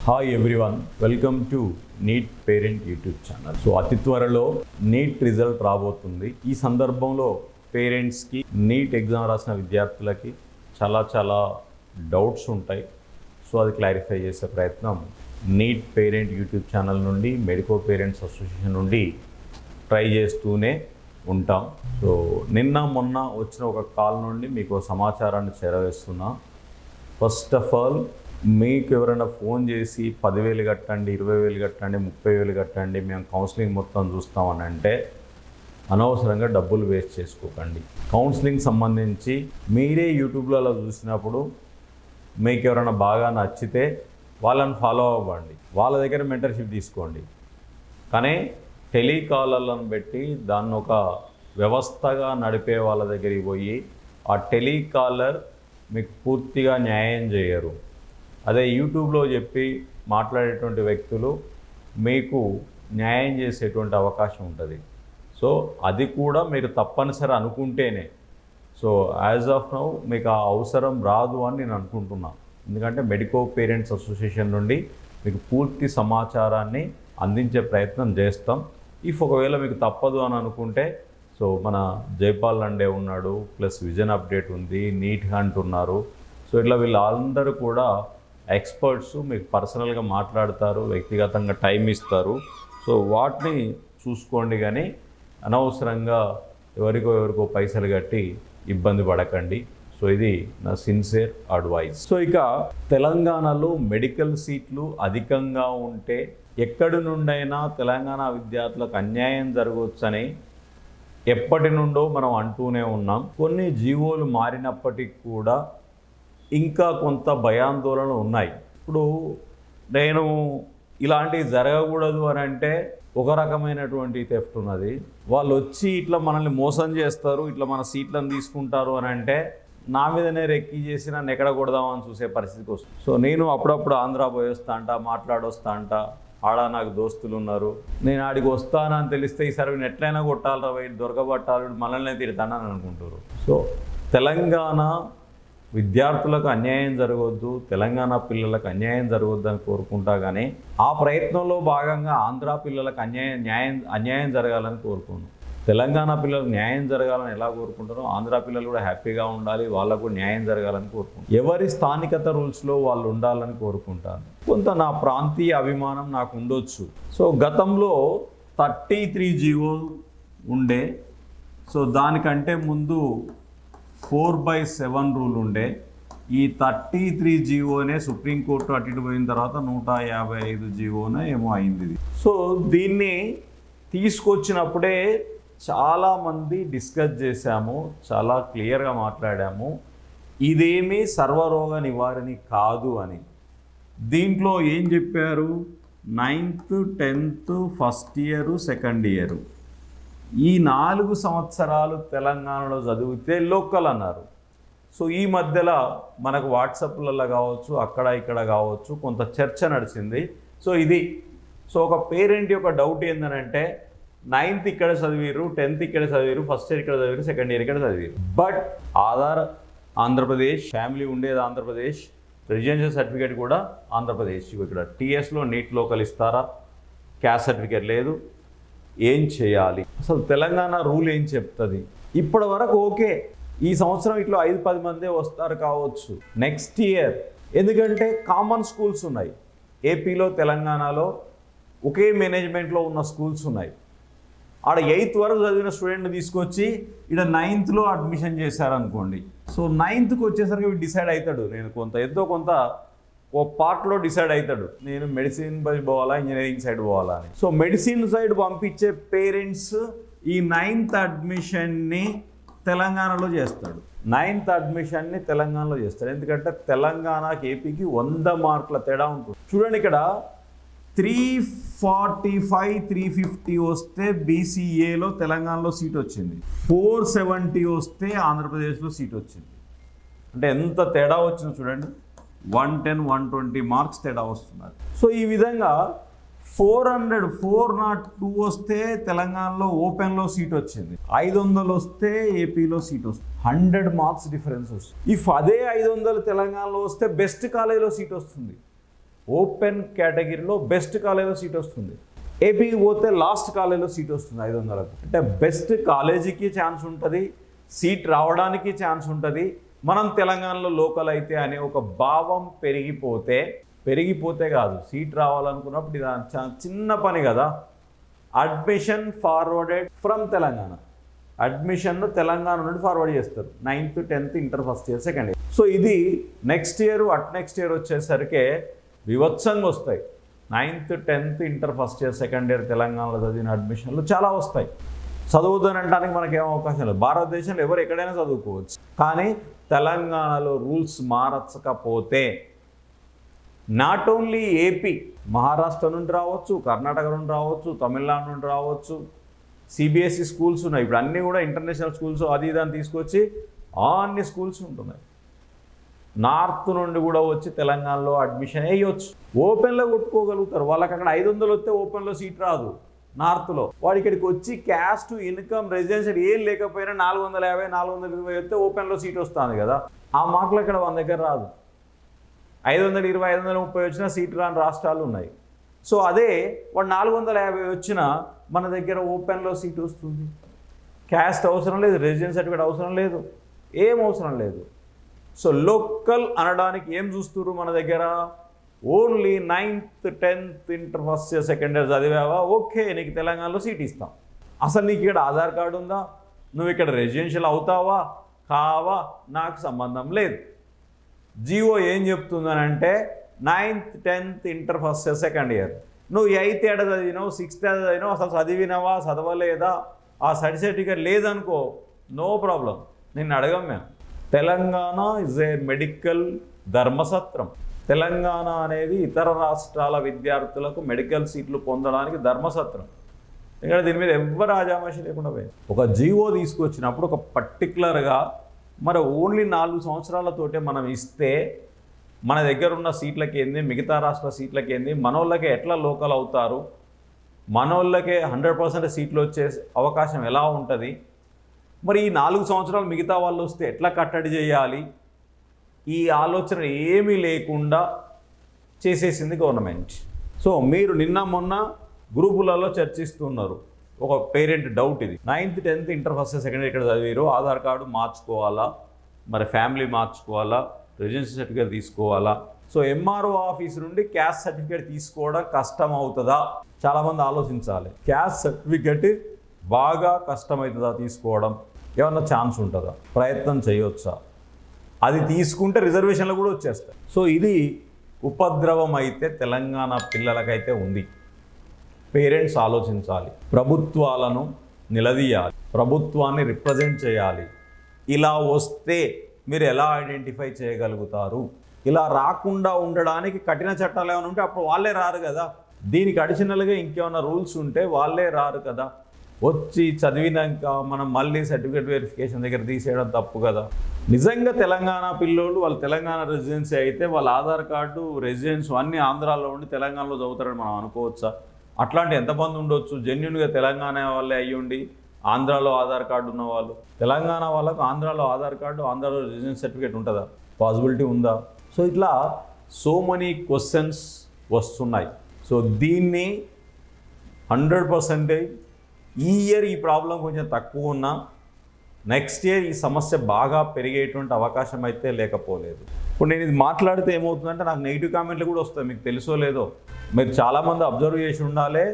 Hi everyone, welcome to NEET parent YouTube channel. So అతి త్వరలో neat result రాబోతుంది. ఈ సందర్భంలో పేరెంట్స్కి నీట్ ఎగ్జామ్ రాసిన విద్యార్థులకి చాలా డౌట్స్ ఉంటాయి. సో అది క్లారిఫై చేసే ప్రయత్నం నీట్ పేరెంట్ యూట్యూబ్ ఛానల్ నుండి, మెడికో పేరెంట్స్ అసోసియేషన్ నుండి ట్రై చేస్తూనే ఉంటాం. సో నిన్న మొన్న వచ్చిన ఒక కాల్ నుండి మీకు సమాచారాన్ని చేరవేస్తున్నా. ఫస్ట్ ఆఫ్ ఆల్, మీకు ఎవరైనా ఫోన్ చేసి 10,000 కట్టండి, 20,000 కట్టండి, 30,000 కట్టండి, మేము కౌన్సిలింగ్ మొత్తం చూస్తామని అంటే అనవసరంగా డబ్బులు వేస్ట్ చేసుకోకండి. కౌన్సిలింగ్ సంబంధించి మీరే యూట్యూబ్లో అలా చూసినప్పుడు మీకు ఎవరైనా బాగా నచ్చితే వాళ్ళని ఫాలో అవ్వండి, వాళ్ళ దగ్గర మెంటర్షిప్ తీసుకోండి. కానీ టెలికాలర్లను పెట్టి దాన్ని ఒక వ్యవస్థగా నడిపే వాళ్ళ దగ్గరికి పోయి ఆ టెలికాలర్ మీకు పూర్తిగా న్యాయం చేయరు. అదే యూట్యూబ్లో చెప్పి మాట్లాడేటువంటి వ్యక్తులు మీకు న్యాయం చేసేటువంటి అవకాశం ఉంటుంది. సో అది కూడా మీరు తప్పనిసరి అనుకుంటేనే. సో యాజ్ ఆఫ్ నౌ మీకు ఆ అవసరం రాదు అని నేను అనుకుంటున్నాను. ఎందుకంటే మెడికో పేరెంట్స్ అసోసియేషన్ నుండి మీకు పూర్తి సమాచారాన్ని అందించే ప్రయత్నం చేస్తాం. ఒకవేళ మీకు తప్పదు అని అనుకుంటే, సో మన జైపాల్ లండే ఉన్నాడు, ప్లస్ విజన్ అప్డేట్ ఉంది, నీట్ హంట్ ఉన్నారు. సో ఇట్లా వీళ్ళందరూ కూడా ఎక్స్పర్ట్స్ మీకు పర్సనల్గా మాట్లాడతారు, వ్యక్తిగతంగా టైం ఇస్తారు. సో వాటిని చూసుకోండి, కానీ అనవసరంగా ఎవరికో పైసలు కట్టి ఇబ్బంది పడకండి. సో ఇది నా సిన్సియర్ అడ్వైస్. సో ఇక తెలంగాణలో మెడికల్ సీట్లు అధికంగా ఉంటే ఎక్కడి నుండైనా తెలంగాణ విద్యార్థులకు అన్యాయం జరగవచ్చని ఎప్పటి నుండో మనం అంటూనే ఉన్నాం. కొన్ని జీవోలు మారినప్పటికీ కూడా ఇంకా కొంత భయాందోళనలు ఉన్నాయి. ఇప్పుడు నేను ఇలాంటివి జరగకూడదు అని అంటే ఒక రకమైనటువంటి థెఫ్ట్ ఉన్నది. వాళ్ళు వచ్చి ఇట్లా మనల్ని మోసం చేస్తారు, ఇట్లా మన సీట్లను తీసుకుంటారు అని అంటే నా మీదనే రెక్కి చేసి నన్ను ఎక్కడ కొడదామని చూసే పరిస్థితికి వస్తుంది. సో నేను అప్పుడప్పుడు ఆంధ్ర పోయి మాట్లాడొస్తా అంట. ఆడ నాకు దోస్తులు ఉన్నారు, నేను ఆడికి వస్తానని తెలిస్తే ఈసారి ఎట్లయినా కొట్టాలరా, దొరకబట్టాలి, మనల్ని తిడతానని అనుకుంటారు. సో తెలంగాణ విద్యార్థులకు అన్యాయం జరగవద్దు, తెలంగాణ పిల్లలకు అన్యాయం జరగవద్దు అని కోరుకుంటా. కానీ ఆ ప్రయత్నంలో భాగంగా ఆంధ్ర పిల్లలకు అన్యాయం జరగాలని కోరుకోను. తెలంగాణ పిల్లలకు న్యాయం జరగాలని ఎలా కోరుకుంటారో ఆంధ్ర పిల్లలు కూడా హ్యాపీగా ఉండాలి, వాళ్ళకు న్యాయం జరగాలని కోరుకుంటాను. ఎవరి స్థానికత రూల్స్లో వాళ్ళు ఉండాలని కోరుకుంటాను. కొంత నా ప్రాంతీయ అభిమానం నాకు ఉండొచ్చు. సో గతంలో 33 జీవో ఉండే. సో దానికంటే ముందు 4/7 రూల్ ఉండే. ఈ 33 జీవోనే సుప్రీంకోర్టు అటు ఇటు పోయిన తర్వాత 155 జీవోనే ఏమో అయింది. సో దీన్ని తీసుకొచ్చినప్పుడే చాలామంది డిస్కస్ చేశాము, చాలా క్లియర్గా మాట్లాడాము. ఇదేమీ సర్వరోగ నివారణ కాదు అని. దీంట్లో ఏం చెప్పారు? 9th 10th first year second year ఈ 4 సంవత్సరాలు తెలంగాణలో చదివితే లోకల్ అన్నారు. సో ఈ మధ్యలో మనకు వాట్సాప్లలో కావచ్చు, అక్కడ ఇక్కడ కావచ్చు, కొంత చర్చ నడిచింది. సో ఇది ఒక పేరెంట్ యొక్క డౌట్ ఏంటంటే 9th ఇక్కడ చదివారు, 10th ఇక్కడ చదివారు, ఫస్ట్ ఇయర్ ఇక్కడ చదివారు, సెకండ్ ఇయర్ ఇక్కడ చదివారు. బట్ ఆధార్ ఆంధ్రప్రదేశ్, ఫ్యామిలీ ఉండేది ఆంధ్రప్రదేశ్, రెసిడెన్షియల్ సర్టిఫికేట్ కూడా ఆంధ్రప్రదేశ్. ఇక్కడ టీఎస్లో నీట్ లోకల్ ఇస్తారా? క్యాస్ట్ సర్టిఫికేట్ లేదు. ఏం చేయాలి? అసలు తెలంగాణ రూల్ ఏం చెప్తుంది? ఇప్పటి వరకు ఓకే, ఈ సంవత్సరం ఇట్లా 5-10 మందే వస్తారు కావచ్చు. నెక్స్ట్ ఇయర్ ఎందుకంటే కామన్ స్కూల్స్ ఉన్నాయి. ఏపీలో తెలంగాణలో ఒకే మేనేజ్మెంట్లో ఉన్న స్కూల్స్ ఉన్నాయి. ఆడ 8th వరకు చదివిన స్టూడెంట్ తీసుకొచ్చి ఇక్కడ 9thలో అడ్మిషన్ చేశారనుకోండి. సో 9thకి వచ్చేసరికి డిసైడ్ అవుతాడు, నేను కొంత ఓ పార్ట్లో డిసైడ్ అవుతాడు, నేను మెడిసిన్ పై పోవాలా, ఇంజనీరింగ్ సైడ్ పోవాలా అని. సో మెడిసిన్ సైడ్ పంపించే పేరెంట్స్ ఈ 9th అడ్మిషన్ని తెలంగాణలో చేస్తాడు. 9th అడ్మిషన్ని తెలంగాణలో చేస్తాడు. ఎందుకంటే తెలంగాణకి ఏపీకి 100 మార్కుల తేడా ఉంటుంది. చూడండి, ఇక్కడ 345 350 వస్తే బీసీఏలో తెలంగాణలో సీట్ వచ్చింది, 470 వస్తే ఆంధ్రప్రదేశ్లో సీట్ వచ్చింది. అంటే ఎంత తేడా వచ్చిందో చూడండి. 110 120 మార్క్స్ తేడా వస్తున్నారు. సో ఈ విధంగా 402 వస్తే తెలంగాణలో ఓపెన్లో సీట్ వచ్చింది, 500 వస్తే ఏపీలో సీట్ వస్తుంది. 100 మార్క్స్ డిఫరెన్స్ వస్తుంది. అదే 500 తెలంగాణలో వస్తే బెస్ట్ కాలేజీలో సీట్ వస్తుంది. ఓపెన్ కేటగిరీలో బెస్ట్ కాలేజీలో సీట్ వస్తుంది. ఏపీకి పోతే లాస్ట్ కాలేజీలో సీట్ వస్తుంది 500కు. అంటే బెస్ట్ కాలేజీకి ఛాన్స్ ఉంటుంది, సీట్ రావడానికి ఛాన్స్ ఉంటుంది. మనం తెలంగాణలో లోకల్ అయితే అనే ఒక భావం పెరిగిపోతే కాదు, సీట్ రావాలనుకున్నప్పుడు ఇది చిన్న పని కదా. అడ్మిషన్ ఫార్వర్డెడ్ ఫ్రమ్ తెలంగాణ, అడ్మిషన్ను తెలంగాణ నుండి ఫార్వర్డ్ చేస్తారు 9th 10th inter first year second year. So ఇది నెక్స్ట్ ఇయర్ నెక్స్ట్ ఇయర్ వచ్చేసరికి వివత్సంగా వస్తాయి. 9th 10th inter first year second year తెలంగాణలో చదివిన అడ్మిషన్లు చాలా వస్తాయి. చదువుదని అనడానికి మనకేం అవకాశం లేదు. భారతదేశంలో ఎవరు ఎక్కడైనా చదువుకోవచ్చు. కానీ తెలంగాణలో రూల్స్ మార్చకపోతే నాట్ ఓన్లీ ఏపీ, మహారాష్ట్ర నుండి రావచ్చు, కర్ణాటక నుండి రావచ్చు, తమిళనాడు నుండి రావచ్చు, సిబిఎస్ఈ స్కూల్స్ ఉన్నాయి. ఇప్పుడు అన్నీ కూడా ఇంటర్నేషనల్ స్కూల్స్ అది ఇదని తీసుకొచ్చి అన్ని స్కూల్స్ ఉంటున్నాయి. నార్త్ నుండి కూడా వచ్చి తెలంగాణలో అడ్మిషన్ వేయవచ్చు. ఓపెన్లో కొట్టుకోగలుగుతారు. వాళ్ళకి అక్కడ 500 వస్తే ఓపెన్లో సీట్ రాదు. నార్త్లో వాడు ఇక్కడికి వచ్చి క్యాస్ట్, ఇన్కమ్, రెసిడెన్షియల్ ఏం లేకపోయినా 450 420 వస్తే ఓపెన్లో సీట్ వస్తుంది కదా. ఆ మార్కులు ఇక్కడ మన దగ్గర రాదు. 520 530 వచ్చినా సీట్ రాని రాష్ట్రాలు ఉన్నాయి. సో అదే వాడు 450 వచ్చినా మన దగ్గర ఓపెన్లో సీట్ వస్తుంది. క్యాస్ట్ అవసరం లేదు, రెసిడెన్స్ సర్టిఫికేట్ అవసరం లేదు, ఏం అవసరం లేదు. సో లోకల్ అనడానికి ఏం చూస్తున్నారు మన దగ్గర? Only 9th 10th inter first year second year చదివావా, ఓకే నీకు తెలంగాణలో సీట్ ఇస్తాం. అసలు నీకు ఇక్కడ ఆధార్ కార్డు ఉందా, నువ్వు ఇక్కడ రెసిడెన్షియల్ అవుతావా కావా నాకు సంబంధం లేదు. జియో ఏం చెప్తుందనంటే 9th 10th inter first year second year నువ్వు 8th ఏడ చదివినావు, 6th ఏడ చదివినావు, అసలు చదివినావా చదవలేదా, ఆ సర్టిఫికేట్ లేదనుకో, నో ప్రాబ్లం, నిన్ను అడగం మేము. తెలంగాణ ఇజ్ ఏ మెడికల్ ధర్మసత్రం. తెలంగాణ అనేది ఇతర రాష్ట్రాల విద్యార్థులకు మెడికల్ సీట్లు పొందడానికి ధర్మసత్రం. ఎందుకంటే దీని మీద ఎవ్వరు ఆజామాషి లేకుండా పోయింది. ఒక జీవో తీసుకొచ్చినప్పుడు ఒక పర్టికులర్గా మరి ఓన్లీ 4 సంవత్సరాలతోటే మనం ఇస్తే మన దగ్గర ఉన్న సీట్లకి ఏంది, మిగతా రాష్ట్ర సీట్లకి ఏంది, మనోళ్ళకే ఎట్లా లోకల్ అవుతారు, మనోళ్ళకే 100% సీట్లు వచ్చే అవకాశం ఎలా ఉంటుంది, మరి ఈ 4 సంవత్సరాలు మిగతా వాళ్ళు వస్తే ఎట్లా కట్టడి చేయాలి, ఈ ఆలోచన ఏమీ లేకుండా చేసేసింది గవర్నమెంట్. సో మీరు నిన్న మొన్న గ్రూపులలో చర్చిస్తున్నారు. ఒక పేరెంట్ డౌట్ ఇది, 9th 10th inter first second ఇక్కడ చదివారు, ఆధార్ కార్డు మార్చుకోవాలా, మరి ఫ్యామిలీ మార్చుకోవాలా, రెసిడెన్షియల్ సర్టిఫికేట్ తీసుకోవాలా. సో ఎంఆర్ఓ ఆఫీస్ నుండి క్యాస్ట్ సర్టిఫికేట్ తీసుకోవడం కష్టం అవుతుందా? చాలామంది ఆలోచించాలి. క్యాస్ట్ సర్టిఫికేట్ బాగా కష్టమవుతుందా తీసుకోవడం, ఏమన్నా ఛాన్స్ ఉంటుందా, ప్రయత్నం చేయవచ్చా? అది తీసుకుంటే రిజర్వేషన్లు కూడా వచ్చేస్తాయి. సో ఇది ఉపద్రవం అయితే తెలంగాణ పిల్లలకైతే ఉంది. పేరెంట్స్ ఆలోచించాలి, ప్రభుత్వాలను నిలదీయాలి, ప్రభుత్వాన్ని రిప్రజెంట్ చేయాలి. ఇలా వస్తే మీరు ఎలా ఐడెంటిఫై చేయగలుగుతారు? ఇలా రాకుండా ఉండడానికి కఠిన చట్టాలు ఏమైనా ఉంటే అప్పుడు వాళ్ళే రారు కదా. దీనికి అడిషనల్గా ఇంకేమైనా రూల్స్ ఉంటే వాళ్ళే రారు కదా. వచ్చి చదివినాక మనం మళ్ళీ సర్టిఫికేట్ వెరిఫికేషన్ దగ్గర తీసేయడం తప్పు కదా. నిజంగా తెలంగాణ పిల్లోళ్ళు వాళ్ళు తెలంగాణ రెసిడెన్సీ అయితే వాళ్ళ ఆధార్ కార్డు, రెసిడెన్స్ అన్నీ ఆంధ్రాలో ఉండి తెలంగాణలో చదువుతారని మనం అనుకోవచ్చా? అట్లాంటి ఎంతమంది ఉండొచ్చు జెన్యున్గా తెలంగాణ వాళ్ళే అయ్యుండి ఆంధ్రాలో ఆధార్ కార్డు ఉన్న వాళ్ళు? తెలంగాణ వాళ్ళకు ఆంధ్రాలో ఆధార్ కార్డు, ఆంధ్రాలో రెసిడెన్స్ సర్టిఫికేట్ ఉంటుందా? పాసిబిలిటీ ఉందా? సో ఇట్లా సో మెనీ క్వశ్చన్స్ వస్తున్నాయి. సో దీన్ని 100% ఈ ఇయర్ ఈ ప్రాబ్లం కొంచెం తక్కువ ఉన్నా నెక్స్ట్ ఇయర్ ఈ సమస్య బాగా పెరిగేటువంటి అవకాశం అయితే లేకపోలేదు. ఇప్పుడు నేను ఇది మాట్లాడితే ఏమవుతుందంటే నాకు నెగిటివ్ కామెంట్లు కూడా వస్తాయి. మీకు తెలుసో లేదో, మీరు చాలామంది అబ్జర్వ్ చేసి ఉండాలి.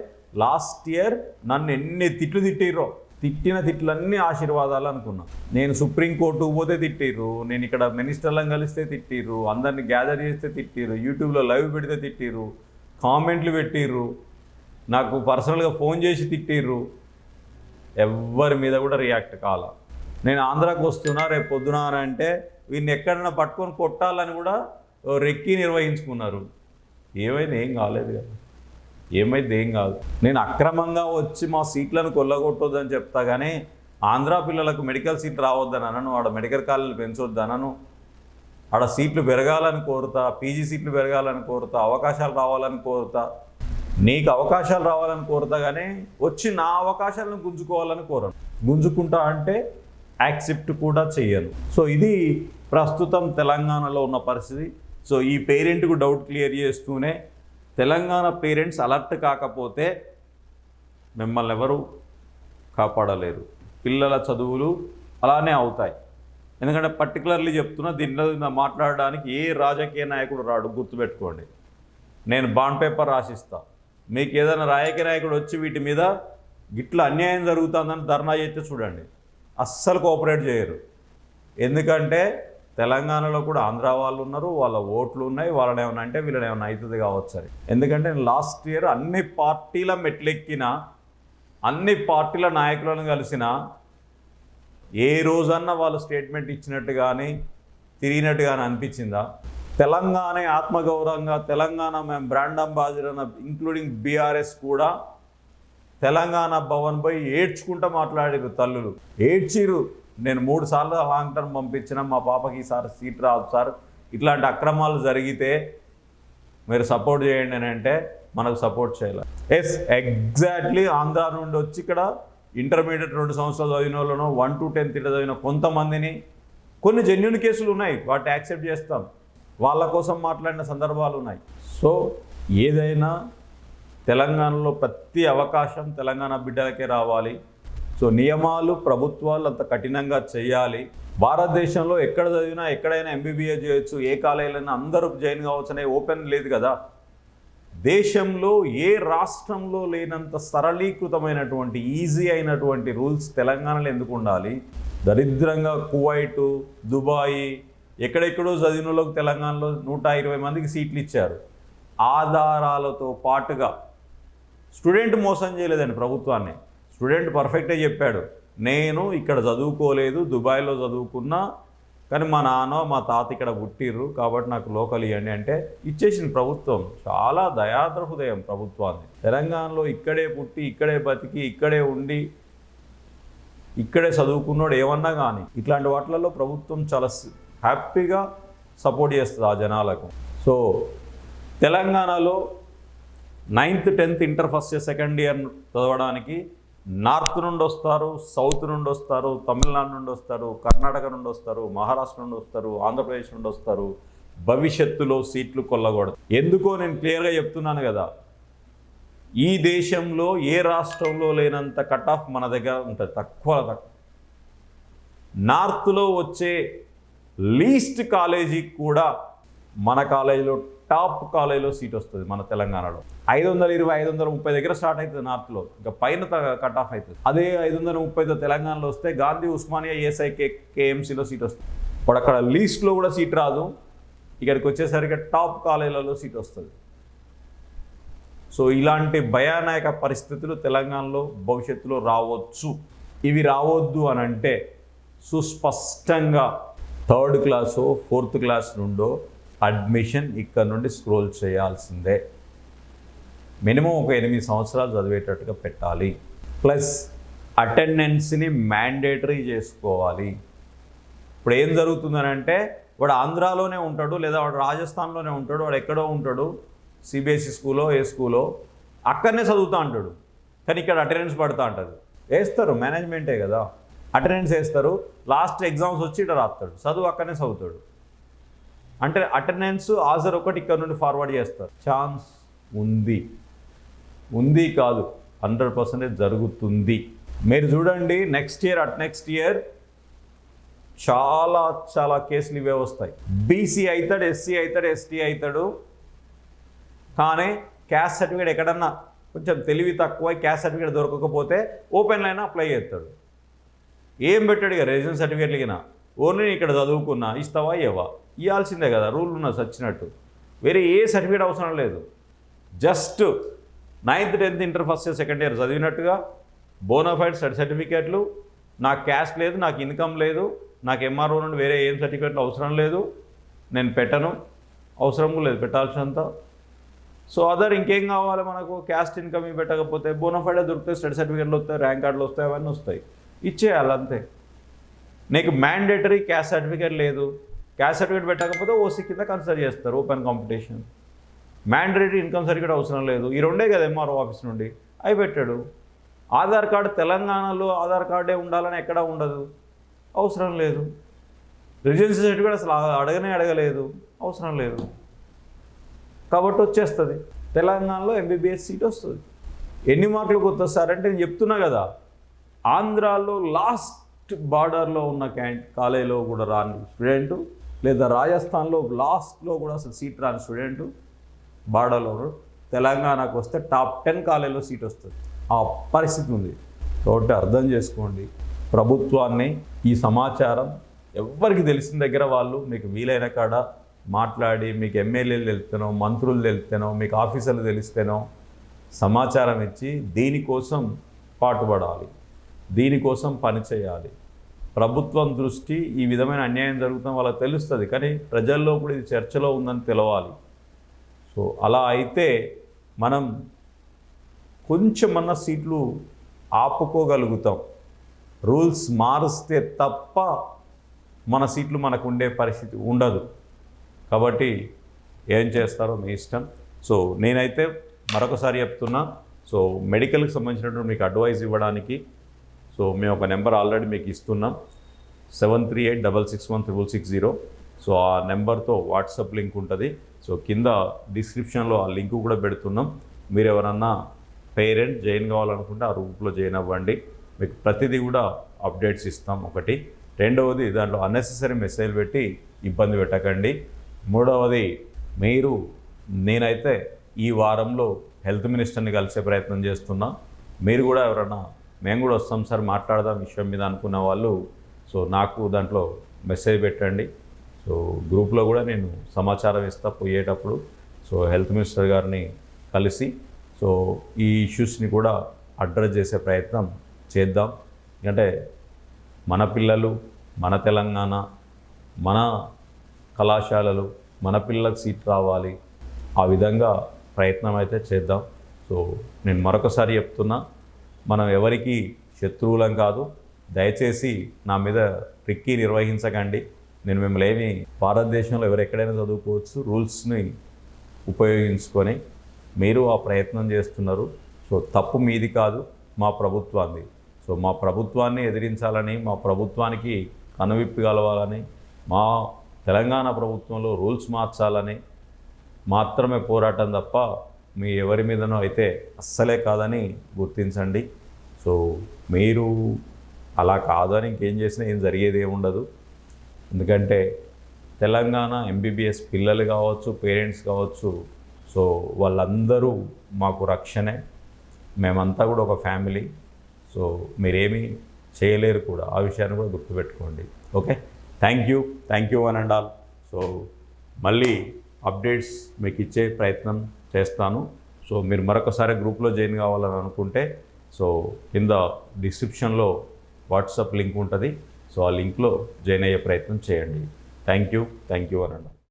లాస్ట్ ఇయర్ నన్ను ఎన్ని తిట్లు తిట్టిర్రో, తిట్టిన తిట్లన్నీ ఆశీర్వాదాలు అనుకున్నా. నేను సుప్రీంకోర్టుకు పోతే తిట్టిర్రు, నేను ఇక్కడ మినిస్టర్లను కలిస్తే తిట్టిర్రు, అందరినీ గ్యాదర్ చేస్తే తిట్టిర్రు, యూట్యూబ్లో లైవ్ పెడితే తిట్టిర్రు, కామెంట్లు పెట్టిర్రు, నాకు పర్సనల్గా ఫోన్ చేసి తిట్టిర్రు. ఎవ్వరి మీద కూడా రియాక్ట్ కాల. నేను ఆంధ్రాకి వస్తున్నా రేపు పొద్దున అంటే వీడిని ఎక్కడైనా పట్టుకొని కొట్టాలని కూడా రెక్కి నిర్వహించుకున్నారు. ఏమైంది? ఏం కాలేదు కదా. ఏమైంది? ఏం కాదు. నేను అక్రమంగా వచ్చి మా సీట్లను కొల్లగొట్టొద్దని చెప్తా కానీ ఆంధ్రా పిల్లలకు మెడికల్ సీట్ రావద్దని అనను, ఆడ మెడికల్ కాలేజీలు పెంచొద్దనను, ఆడ సీట్లు పెరగాలని కోరుతా, పీజీ సీట్లు పెరగాలని కోరుతా, అవకాశాలు రావాలని కోరుతా. నీకు అవకాశాలు రావాలని కోరుతా కానీ వచ్చి నా అవకాశాలను గుంజుకోవాలని కోరను. గుంజుకుంటా అంటే యాక్సెప్ట్ కూడా చేయను. సో ఇది ప్రస్తుతం తెలంగాణలో ఉన్న పరిస్థితి. సో ఈ పేరెంట్కు డౌట్ క్లియర్ చేస్తూనే తెలంగాణ పేరెంట్స్ అలర్ట్ కాకపోతే మిమ్మల్ని ఎవరు కాపాడలేరు. పిల్లల చదువులు అలానే అవుతాయి. ఎందుకంటే పర్టికులర్లీ చెప్తున్నా, దీనిలో మాట్లాడడానికి ఏ రాజకీయ నాయకుడు రాడు, గుర్తుపెట్టుకోండి. నేను బాండ్ పేపర్ రాసిస్తా, మీకు ఏదైనా రాజకీయ నాయకుడు వచ్చి వీటి మీద గిట్ల అన్యాయం జరుగుతుందని ధర్నా చేస్తే చూడండి, అస్సలు కోఆపరేట్ చేయరు. ఎందుకంటే తెలంగాణలో కూడా ఆంధ్ర వాళ్ళు ఉన్నారు, వాళ్ళ ఓట్లు ఉన్నాయి, వాళ్ళని ఏమైనా అంటే వీళ్ళని ఏమైనా అవుతుంది కావచ్చు అని. ఎందుకంటే లాస్ట్ ఇయర్ అన్ని పార్టీల మెట్లెక్కిన, అన్ని పార్టీల నాయకులను కలిసిన, ఏ రోజన్నా వాళ్ళు స్టేట్మెంట్ ఇచ్చినట్టు కానీ తిరిగినట్టు కానీ అనిపించిందా? తెలంగాణ ఆత్మగౌరవంగా తెలంగాణ మేము బ్రాండ్ అంబాసిడర్ అన్న ఇంక్లూడింగ్ బీఆర్ఎస్ కూడా తెలంగాణ భవన్ పోయి ఏడ్చుకుంటూ మాట్లాడారు. తల్లులు ఏడ్చిరు. నేను 3 సార్లు లాంగ్ టర్మ్ పంపించిన, మా పాపకి ఈసారి సీట్ రాదు సార్, ఇట్లాంటి అక్రమాలు జరిగితే మీరు సపోర్ట్ చేయండి అని అంటే మనకు సపోర్ట్ చేయాలి. ఎగ్జాక్ట్లీ ఆంధ్ర నుండి వచ్చి ఇక్కడ ఇంటర్మీడియట్ 2 సంవత్సరాలు చదివిన వాళ్ళను 1 to 10th చదివిన కొంతమందిని, కొన్ని జెన్యున్ కేసులు ఉన్నాయి, వాటిని యాక్సెప్ట్ చేస్తాం, వాళ్ళ కోసం మాట్లాడిన సందర్భాలు ఉన్నాయి. సో ఏదైనా తెలంగాణలో ప్రతి అవకాశం తెలంగాణ బిడ్డలకే రావాలి. సో నియమాలు ప్రభుత్వాలు అంత కఠినంగా చేయాలి. భారతదేశంలో ఎక్కడ చదివినా ఎక్కడైనా ఎంబీబీఏ చేయొచ్చు, ఏ కాలేజీలైనా అందరూ జాయిన్ కావచ్చు అనే ఓపెన్ లేదు కదా. దేశంలో ఏ రాష్ట్రంలో లేనంత సరళీకృతమైనటువంటి ఈజీ అయినటువంటి రూల్స్ తెలంగాణలో ఎందుకు ఉండాలి? దరిద్రంగా కువైటు, దుబాయి, ఎక్కడెక్కడో చదివిన వాళ్ళకు తెలంగాణలో 120 మందికి సీట్లు ఇచ్చారు. ఆధారాలతో పాటుగా స్టూడెంట్ మోసం చేయలేదండి ప్రభుత్వాన్ని. స్టూడెంట్ పర్ఫెక్టే చెప్పాడు, నేను ఇక్కడ చదువుకోలేదు, దుబాయ్లో చదువుకున్నా, కానీ మా నాన్న మా తాత ఇక్కడ పుట్టిర్రు కాబట్టి నాకు లోకల్ ఇవ్వండి అంటే ఇచ్చేసింది ప్రభుత్వం. చాలా దయాద్ర హృదయం ప్రభుత్వాన్ని. తెలంగాణలో ఇక్కడే పుట్టి, ఇక్కడే బతికి, ఇక్కడే ఉండి, ఇక్కడే చదువుకున్నాడు ఏమన్నా కానీ ఇట్లాంటి వాటిలలో ప్రభుత్వం చాలా హ్యాపీగా సపోర్ట్ చేస్తుంది ఆ జనాలకు. సో తెలంగాణలో 9th 10th inter first year second year చదవడానికి నార్త్ నుండి వస్తారు, సౌత్ నుండి వస్తారు, తమిళనాడు నుండి వస్తారు, కర్ణాటక నుండి వస్తారు, మహారాష్ట్ర నుండి వస్తారు, ఆంధ్రప్రదేశ్ నుండి వస్తారు. భవిష్యత్తులో సీట్లు కొల్లకూడదు. ఎందుకో నేను క్లియర్గా చెప్తున్నాను కదా, ఈ దేశంలో ఏ రాష్ట్రంలో లేనంత కట్ ఆఫ్ మన దగ్గర ఉంటుంది, తక్కువ. నార్త్లో వచ్చే లీస్ట్ కాలేజీకి కూడా మన కాలేజీలో టాప్ కాలేజీలో సీట్ వస్తుంది మన తెలంగాణలో. 520, 530 దగ్గర స్టార్ట్ అవుతుంది నార్త్లో, ఇంకా పైన కట్ ఆఫ్ అవుతుంది. అదే 530 తెలంగాణలో వస్తే గాంధీ, ఉస్మానియా, ఏఎస్ఐ, కేఎంసీలో సీట్ వస్తుంది. ఇప్పుడు అక్కడ లీస్ట్లో కూడా సీట్ రాదు, ఇక్కడికి వచ్చేసరికి టాప్ కాలేజీలలో సీట్ వస్తుంది. సో ఇలాంటి భయానక పరిస్థితులు తెలంగాణలో భవిష్యత్తులో రావచ్చు. ఇవి రావద్దు అని అంటే సుస్పష్టంగా 3rd క్లాసో 4th క్లాస్ నుండో అడ్మిషన్ ఇక్కడ నుండి స్క్రోల్ చేయాల్సిందే. మినిమం ఒక 8 సంవత్సరాలు చదివేటట్టుగా పెట్టాలి. ప్లస్ అటెండెన్స్ని మ్యాండేటరీ చేసుకోవాలి. ఇప్పుడు ఏం జరుగుతుందనంటే, వాడు ఆంధ్రాలోనే ఉంటాడు, లేదా వాడు రాజస్థాన్లోనే ఉంటాడు, వాడు ఎక్కడో ఉంటాడు, సిబిఎస్ఈ స్కూలో ఏ స్కూలో అక్కడనే చదువుతూ ఉంటాడు, కానీ ఇక్కడ అటెండెన్స్ పడుతూ ఉంటుంది. వేస్తారు, మేనేజ్మెంటే కదా, అటెండెన్స్ వేస్తారు. లాస్ట్ ఎగ్జామ్స్ వచ్చి ఇక్కడ రాస్తాడు, చదువు అక్కడనే చదువుతాడు. అంటే అటెండెన్స్ హాజరు ఒకటి ఇక్కడ నుండి ఫార్వర్డ్ చేస్తారు. ఛాన్స్ ఉంది కాదు, 100% జరుగుతుంది. మీరు చూడండి, నెక్స్ట్ ఇయర్ చాలా కేసులు ఇవే వస్తాయి. బీసీ అవుతాడు, ఎస్సీ అవుతాడు, ఎస్టీ అవుతాడు, కానీ క్యాస్ట్ సర్టిఫికేట్ ఎక్కడన్నా కొంచెం తెలివి తక్కువ క్యాస్ట్ సర్టిఫికేట్ దొరకకపోతే ఓపెన్ లైన్ అప్లై చేస్తాడు. ఏం పెట్టాడు ఇక రెసిడెన్స్ సర్టిఫికేట్లకినా, ఓన్లీ ఇక్కడ చదువుకున్నా ఇస్తావా ఇవ్వవా, ఇవ్వాల్సిందే కదా, రూల్ ఉన్నది సచ్చినట్టు. వేరే ఏ సర్టిఫికేట్ అవసరం లేదు. Just 9th 10th inter first year second year చదివినట్టుగా బోనాఫైడ్ సర్టిఫికేట్లు, నాకు క్యాస్ట్ లేదు, నాకు ఇన్కమ్ లేదు, నాకు ఎంఆర్ఓ నుండి వేరే ఏం సర్టిఫికేట్లు అవసరం లేదు, నేను పెట్టను, అవసరం లేదు పెట్టాల్సినంత. సో అదర్ ఇంకేం కావాలి మనకు, క్యాస్ట్ ఇన్కమ్ పెట్టకపోతే బోనాఫైడ్ దొరుకుతాయి, స్టడీ సర్టిఫికేట్లు వస్తాయి, ర్యాంక్ కార్డులు వస్తాయి, అవన్నీ వస్తాయి, ఇచ్చేయాలి అంతే. నీకు మ్యాండేటరీ క్యాస్ట్ సర్టిఫికేట్ లేదు, క్యాస్ట్ సర్టిఫికేట్ పెట్టకపోతే ఓసీ కింద కన్సిడర్ చేస్తారు, open competition. Mandatory income certificate అవసరం లేదు, ఈ రెండే కదా ఎంఆర్ఓ ఆఫీస్ నుండి, అవి పెట్టాడు. ఆధార్ కార్డు తెలంగాణలో ఆధార్ కార్డే ఉండాలని ఎక్కడా ఉండదు, అవసరం లేదు. రెసిడెన్సీ సర్టిఫికేట్ అసలు అడగలేదు, అవసరం లేదు, కాబట్టి వచ్చేస్తుంది. తెలంగాణలో ఎంబీబీఎస్ సీట్ వస్తుంది. ఎన్ని మార్కులకు వస్తారంటే నేను చెప్తున్నా కదా, ఆంధ్రాలో లాస్ట్ బార్డర్లో ఉన్న కాలేజీలో కూడా రాని స్టూడెంటు, లేదా రాజస్థాన్లో లాస్ట్లో కూడా అసలు సీట్ రాని స్టూడెంటు బార్డర్లో తెలంగాణకు వస్తే టాప్ 10 కాలేజీలో సీట్ వస్తుంది. ఆ పరిస్థితి ఉంది. కాబట్టి అర్థం చేసుకోండి, ప్రభుత్వాన్ని ఈ సమాచారం ఎవరికి తెలిసిన దగ్గర వాళ్ళు మీకు వీలైన కాడ మాట్లాడి, మీకు ఎమ్మెల్యేలు తెలుస్తేనో, మంత్రులు తెలుస్తేనో, మీకు ఆఫీసర్లు తెలిస్తేనో సమాచారం ఇచ్చి దీనికోసం పాటుపడాలి, దీనికోసం పనిచేయాలి. ప్రభుత్వం దృష్టి ఈ విధమైన అన్యాయం జరుగుతుందని వాళ్ళకి తెలుస్తుంది, కానీ ప్రజల్లో కూడా ఇది చర్చలో ఉందని తెలవాలి. సో అలా అయితే మనం కొంచెమన్నా సీట్లు ఆపుకోగలుగుతాం. రూల్స్ మారుస్తే తప్ప మన సీట్లు మనకు ఉండే పరిస్థితి ఉండదు. కాబట్టి ఏం చేస్తారో మీ ఇష్టం. సో నేనైతే మరొకసారి చెప్తున్నా, సో మెడికల్కి సంబంధించినటువంటి మీకు అడ్వైజ్ ఇవ్వడానికి సో మేము ఒక నెంబర్ ఆల్రెడీ మీకు ఇస్తున్నాం, 7386616660. సో ఆ నెంబర్తో వాట్సాప్ లింక్ ఉంటుంది. సో కింద డిస్క్రిప్షన్లో ఆ లింక్ కూడా పెడుతున్నాం. మీరు ఎవరన్నా పేరెంట్ జాయిన్ కావాలనుకుంటే ఆ గ్రూప్లో జాయిన్ అవ్వండి. మీకు ప్రతిదీ కూడా అప్డేట్స్ ఇస్తాం. ఒకటి. రెండవది, దాంట్లో అన్నెసెసరీ మెసేజ్ పెట్టి ఇబ్బంది పెట్టకండి. మూడవది, నేనైతే ఈ వారంలో హెల్త్ మినిస్టర్ని కలిసే ప్రయత్నం చేస్తున్నా. మీరు కూడా ఎవరన్నా మేము కూడా వస్తాం సార్ మాట్లాడదాం విషయం మీద అనుకున్న వాళ్ళు సో నాకు దాంట్లో మెసేజ్ పెట్టండి. సో గ్రూప్లో కూడా నేను సమాచారం ఇస్తా పోయేటప్పుడు. సో హెల్త్ మినిస్టర్ గారిని కలిసి సో ఈ ఇష్యూస్ని కూడా అడ్రస్ చేసే ప్రయత్నం చేద్దాం. ఎందుకంటే మన పిల్లలు, మన తెలంగాణ, మన కళాశాలలు, మన పిల్లలకు సీట్ రావాలి. ఆ విధంగా ప్రయత్నం అయితే చేద్దాం. సో నేను మరొకసారి చెప్తున్నా, మనం ఎవరికి శత్రువులం కాదు. దయచేసి నా మీద ట్రిక్కీ నిర్వహించకండి. నేను మిమ్మల్ని ఏమి భారతదేశంలో ఎవరెక్కడైనా చదువుకోవచ్చు, రూల్స్ని ఉపయోగించుకొని మీరు ఆ ప్రయత్నం చేస్తున్నారు. సో తప్పు మీది కాదు, మా ప్రభుత్వాన్ని. సో మా ప్రభుత్వాన్ని ఎదిరించాలని, మా ప్రభుత్వానికి కనువిప్పి కలవాలని, మా తెలంగాణ ప్రభుత్వంలో రూల్స్ మార్చాలని మాత్రమే పోరాటం తప్ప మీ ఎవరి మీదనో అయితే అస్సలే కాదని గుర్తించండి. సో మీరు అలా కాదని ఇంకేం చేసినా ఏం జరిగేది ఏముండదు. ఎందుకంటే తెలంగాణ ఎంబీబీఎస్ పిల్లలు కావచ్చు, పేరెంట్స్ కావచ్చు, సో వాళ్ళందరూ మాకు రక్షణే. మేమంతా కూడా ఒక ఫ్యామిలీ. సో మీరేమీ చేయలేరు కూడా. ఆ విషయాన్ని కూడా గుర్తుపెట్టుకోండి. Okay, thank you one and all. So మళ్ళీ అప్డేట్స్ మీకు ఇచ్చే ప్రయత్నం చేస్తాను. సో మీరు మరొకసారి గ్రూప్లో జాయిన్ కావాలని అనుకుంటే సో కింద డిస్క్రిప్షన్లో వాట్సాప్ లింక్ ఉంటుంది. సో ఆ లింక్లో జాయిన్ అయ్యే ప్రయత్నం చేయండి. Thank you one and all.